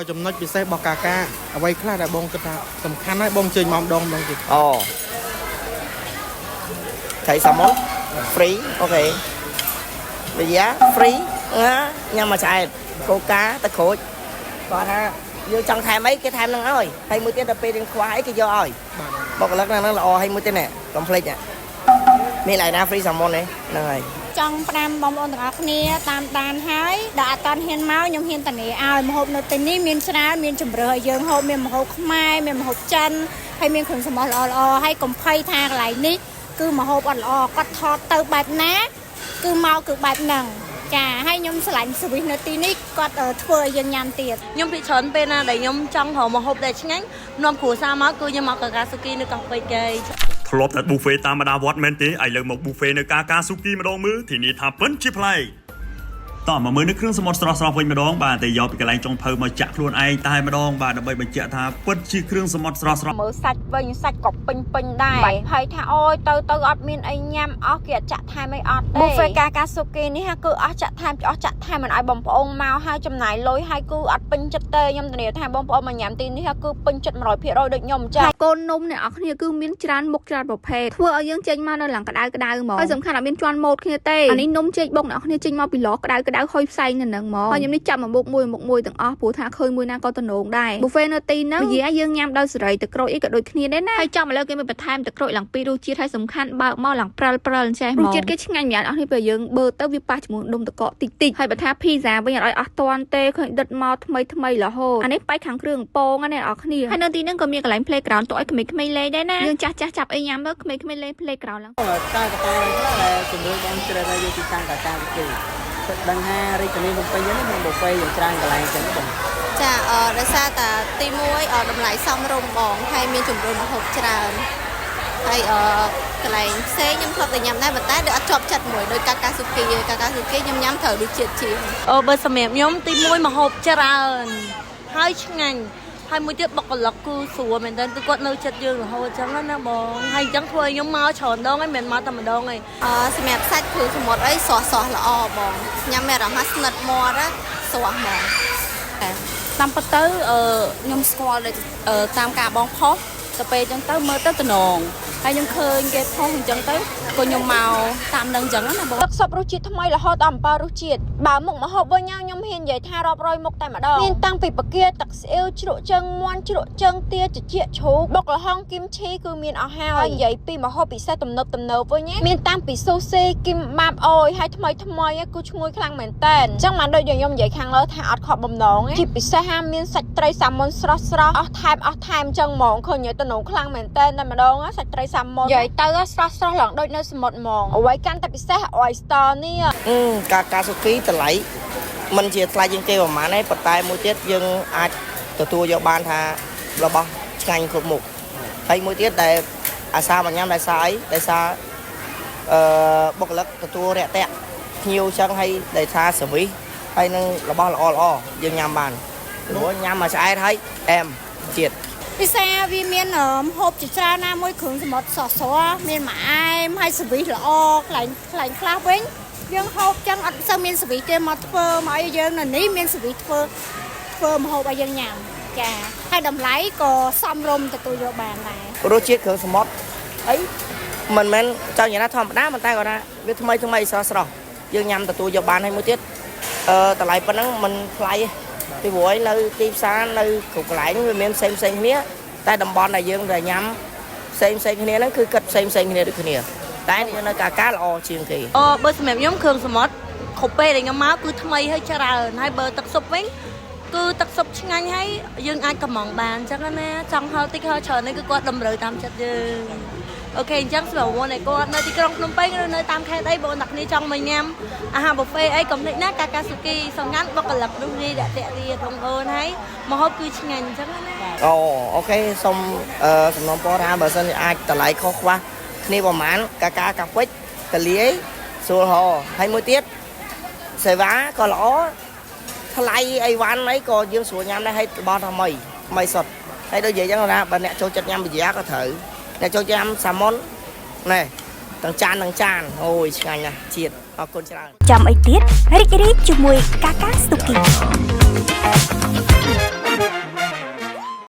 ចំណុចពិសេសរបស់កាកាអ្វីខ្លះដែលបងគិតថាសំខាន់ហើយបងជើញមកម្ដងទៀតអូថៃសាម៉ុន free អូខេវិយា free ញ៉ាំមួយឆ្អែតកូកាទឹកក្រូចគាត់ថាយើងចង់ថែមអីគេថែមនឹងឲ្យហើយមួយទៀតដល់ពេលយើងខ្វះអីគេយកឲ្យបុគ្គលិកហ្នឹងល្អហើយមួយទៀតនេះកុំភ្លេចមានឡៃណា free salmon ហ្នឹងហើយចង់ផ្ដាំបងប្អូនទាំងអស់គ្នាតាមដានហើយដល់អត់តាន់ហ៊ានមកខ្ញុំហ៊ានតានីឲ្យម្ហូបនៅទីនេះមានច្រើនមានជម្រើសឲ្យយើងហូបមានម្ហូបខ្មែរមានម្ហូបចិនហើយមានគ្រឿងសមុទ្រល្អៗហើយកុំភ័យថាកន្លែងនេះគឺម្ហូបអត់ល្អគាត់ថតទៅបែបណាគឺមកគឺបែបហ្នឹងចាហើយខ្ញុំឆ្លាញ់សវិសនៅទីនេះគាត់ធ្វើឲ្យយើងញ៉ាំទៀតខ្ញុំពីច្រើនពេលណាដែលខ្ញុំចង់រកម្ហូបដែលឆ្ងាញ់នាំគ្រួសារមកគឺខ្ញុំមកកាកាស៊ូគីនៅកោះពេជ្រគេធ្លាប់តែប៊ូហ្វេតាមបណ្ដាវត្តមែនទេឥឡូវមកប៊ូហ្វេនៅកាកាស៊ូគីម្ដងមើលទីនេះថាពិនជាប្លែកតោះមកមើលនៅគ្រឿងសមុទ្រស្រស់ៗវិញម្ដងបាទតែយកពីកន្លែងចុងភៅមកចាក់ខ្លួនឯងតែម្ដងបាទដើម្បីបញ្ជាក់ថាពិតជាគ្រឿងសមុទ្រស្រស់ៗមើលសាច់វិញសាច់ក៏ពេញដែរបាច់ភ័យថាអូយទៅអត់មានអីញ៉ាំអស់គេអត់ចាក់ថែមអីអត់ទេប៊ូហ្វេកាកាស៊ូគីនេះគឺអស់ចាក់ថែមអស់ចាក់ថែមមិនឲ្យបងប្អូនមកហើយចំណាយលុយហើយគឺអត់ពេញចិត្តទេខ្ញុំធានាថាបងប្អូនមកញ៉ាំទីនេះគឺពេញចិត្ត 100% ដូចខ្ញុំចាកូននំអ្នកនរគ្នាគឺមានច្រើនមុខច្រើនប្រភេទធ្វើឲ្យយើងចេញមកនៅឡើងក្តៅហ្មងហើយសំខាន់អត់មានជន់ម៉ូតគ្នាទេអានេះនំចេកបុកអ្នកនរគ្នាចេញមកពីឡក្តៅហុយផ្សែងនៅហ្នឹងហ្មងហើយខ្ញុំនេះចាប់មកមុខមួយទាំងអស់ព្រោះថាឃើញមួយណាក៏ទំនងដែរប៊ូហ្វេនៅទីហ្នឹងនិយាយយើងញ៉ាំដោយសេរីទឹកក្រូចអីក៏ដូចគ្នាដែរណាហើយចាំឥឡូវគេមានបន្ថែមទឹកក្រូចឡើងពីរសជាតិហើយសំខាន់បើកមកឡើងព្រិលចេះហ្មងរសជាតិគេឆ្ងាញ់ម្យ៉ាងអស់នេះពេលយើងបើទៅវាប៉ះជាមួយដុំតកកតិចហើយបើថាភីហ្សាវិញអត់ឲ្យអស់តាន់ទេឃើញដិតមកថ្មីរហូតអានេះបែកខាងគ្រឿងកំពងណាអ្នកនរគ្នាហើយនៅទីហ្នឹងក៏មានកន្លែង playground តើឲ្យក្មេងៗលេងដែរណាយើងចាស់ចាប់អីញ៉ាំទៅក្មេងៗលេង playground ឡើងតែកតាដែលជំរឿនបងជ្រើសរើសយកទីតាំងកាកាគេដឹងថារាជធានីភ្នំពេញនេះមានប៊ូហ្វេយ៉ាងច្រើនកន្លែងចឹងបងចាដោយសារតែទី1តម្លៃសមរម្យបងហើយមានជំរឿនម្ហូបច្រើនហើយកន្លែងផ្សេងខ្ញុំធ្លាប់តែញ៉ាំដែរប៉ុន្តែដូចអត់ជាប់ចិត្តមួយដោយកាកាស៊ូគីខ្ញុំញ៉ាំត្រូវដូចជាតិជាងបើសម្រាប់ខ្ញុំទី1ម្ហូបច្រើនហើយឆ្ងាញ់ហើយមួយទៀតបុគ្គលិកគឺស្រួលមែនតើគឺគាត់នៅចិត្តយើងរហូតអញ្ចឹងណាបងហើយអញ្ចឹងធ្វើឲ្យខ្ញុំមកច្រើនដងហើយមិនមែនមកតែម្ដងទេសម្រាប់សាច់គ្រឿងសមុទ្រអីស្រស់ល្អបងញ៉ាំមានអារម្មណ៍ស្និទ្ធមាត់ស្រស់ហ្មងតាមពិតទៅខ្ញុំស្គាល់តាមការបងផុសទៅពេលអញ្ចឹងទៅមើលទៅតំណងហើយខ្ញុំឃើញគេផុសអញ្ចឹងទៅក៏ខ្ញុំមកតាមនឹងអញ្ចឹងណាបងទឹកស៊ុបរសជាតិថ្មីរហូតដល់7រសជាតិបើមុខម្ហូបវិញខ្ញុំហ៊ាននិយាយថារាប់រយមុខតែម្ដងមានតាំងពីបកាទឹកស្អៀវជ្រក់ជើងមាន់ជ្រក់ជើងទាត្រចៀកជ្រូកបុកល្ហុងគីមឈីគឺមានអស់ហើយនិយាយពីម្ហូបពិសេសទំនើបវិញមានតាំងពីស៊ូស៊ីគីមបាប់អយហើយថ្មីគឺឈ្ងុយខ្លាំងមែនតើអញ្ចឹងបានដូចខ្ញុំនិយាយខាងលើថាអត់ខកបំណងជាពិសេសហាមានសាច់ត្រីសាម៉ុនស្រស់អស់ថែមអញ្ចឹងហ្មងឃើញតំណងខ្លាំងមែនតើតែម្ដងសាច់ត្រីសាម៉ុននិយាយទៅស្រស់ឡើងដូចនៅសមុទ្រហ្មងអ្វីកាន់តែពិសេស oyster នេះកាកាស៊ូគីតម្លៃมันជាថ្លៃជាងគេប្រហែលទេប៉ុន្តែមួយទៀតយើងអាចទទួលយកបានថារបស់ឆ្ងាញ់គ្រប់មុខហើយមួយទៀតដែលអាសាមកញ៉ាំដោយសារអីដោយសារបុគ្គលិកទទួលរាក់ទាក់ភ្ញៀវចឹងហើយដែលថាសវិសហើយនឹងរបស់ល្អយើងញ៉ាំបានព្រោះញ៉ាំមួយឆ្អែតហើយអែមជាតិពិសាវាមានម្ហូបជាច្រើនណាមួយគ្រឿងសមុទ្រស្រស់មានម៉ាអែមហើយសវិសល្អខ្លាញ់ខ្លះវិញយើងហូបចឹងអត់សូវមានសវិសទេមកធ្វើមកឲ្យយើងនៅនេះមានសវិសធ្វើម្ហូបឲ្យយើងញ៉ាំចាហើយតម្លៃក៏សមរម្យទទួលយកបានដែររសជាតិគ្រឿងសមុទ្រអីមិនមែនចង់និយាយថាធម្មតាប៉ុន្តែគាត់ថាវាថ្មីស្រស់យើងញ៉ាំទទួលយកបានហើយមួយទៀតតម្លៃប៉ុណ្ណឹងមិនថ្លៃទេពីព្រោះនៅទីផ្សារនៅគ្រប់កន្លែងវាមានផ្សេងគ្នាតែតំបន់ដែលយើងដែលញ៉ាំផ្សេងគ្នាហ្នឹងគឺគិតផ្សេងគ្នាដូចគ្នាតែនៅកាកាល្អជាងគេបើសម្រាប់ខ្ញុំគ្រឿងសមុទ្រគ្រប់ពេលដែលខ្ញុំមកគឺថ្មីហើយច្រើនហើយបើទឹកស៊ុបវិញគឺទឹកស៊ុបឆ្ងាញ់ហើយយើងអាចកំងបានអញ្ចឹងណាចង់ហឹលតិចហឹលច្រើននេះគឺគាត់តម្រូវតាមចិត្តយើងអូខេអញ្ចឹងសម្រាប់បងឯគាត់នៅទីក្រុងភ្នំពេញឬនៅតាមខេត្តអីបងអ្នកគ្នាចង់មកញ៉ាំអាហារប៊ូហ្វេអីកុំភ្លេចណាកាកាស៊ូគីសំខាន់បុគ្គលិកនោះនេះដាក់ទៀតបងអូនហើយម្ហូបគឺឆ្ងាញ់អញ្ចឹងណាអូខេសូមសំណូមពរថាបើសិនជាអាចតម្លៃខុសខ្វះគ្នាប្រហែលកាកាពេជ្រតលាយស្រួលហោហើយមួយទៀតសេវាក៏ល្អថ្លៃអីវ៉ាន់អីក៏យើងស្រួលញ៉ាំដែរហើយរបស់ថ្មីសុទ្ធហើយដូចនិយាយចឹងណាបើអ្នកចូលចិត្តញ៉ាំប៊ីយ៉ាក៏ត្រូវអ្នកចូលញ៉ាំសាម៉ុនណែទាំងចានអូយឆ្ងាញ់ណាស់ជាតិអរគុណច្រើនចាំអីទៀតរីករាយជាមួយកាកាស៊ូគី